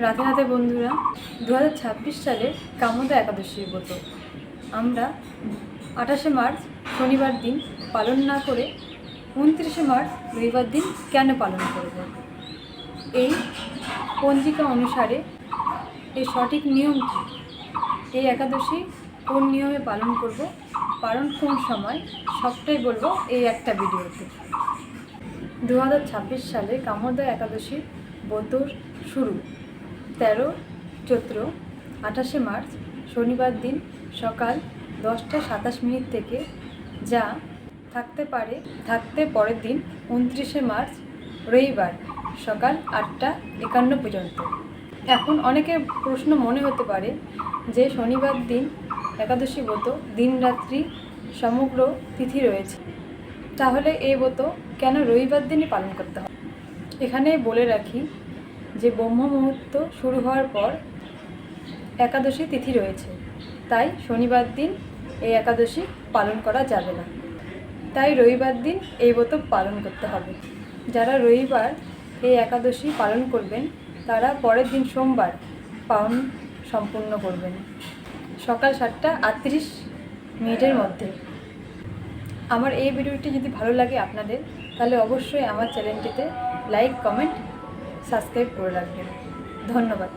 রাতে রাতে বন্ধুরা, 2026 সালের কামোদা একাদশীর ব্রত আমরা 28শে মার্চ শনিবার দিন পালন না করে 29শে মার্চ রবিবার দিন কেন পালন করব? এই পঞ্জিকা অনুসারে এই সঠিক নিয়ম কী? এই একাদশী কোন নিয়মে পালন করব, পালন কোন সময়, সবটাই বলবো এই একটা ভিডিওতে। 2026 সালে কামোদা একাদশীর ব্রত শুরু 13 চৈত্র 28শে মার্চ শনিবার দিন সকাল 10টা 27 থেকে, যা থাকতে পরের দিন 29শে মার্চ রবিবার সকাল 8টা 51 পর্যন্ত। এখন অনেকের প্রশ্ন মনে হতে পারে যে শনিবার দিন একাদশী ব্রত দিন রাত্রি সমগ্র তিথি রয়েছে, তাহলে এই ব্রত কেন রবিবার দিনই পালন করতে হবে? এখানে বলে রাখি যে ব্রহ্ম মুহূর্ত শুরু হওয়ার পর একাদশী তিথি রয়েছে, তাই শনিবার দিন এই একাদশী পালন করা যাবে না, তাই রবিবার দিন এই ব্রত পালন করতে হবে। যারা রবিবার এই একাদশী পালন করবেন তারা পরের দিন সোমবার পালন সম্পূর্ণ করবেন সকাল 7টা 38 মধ্যে। আমার এই ভিডিওটি যদি ভালো লাগে আপনাদের, তাহলে অবশ্যই আমার চ্যানেলটিতে লাইক, কমেন্ট, সাবস্ক্রাইব করে রাখবেন। ধন্যবাদ।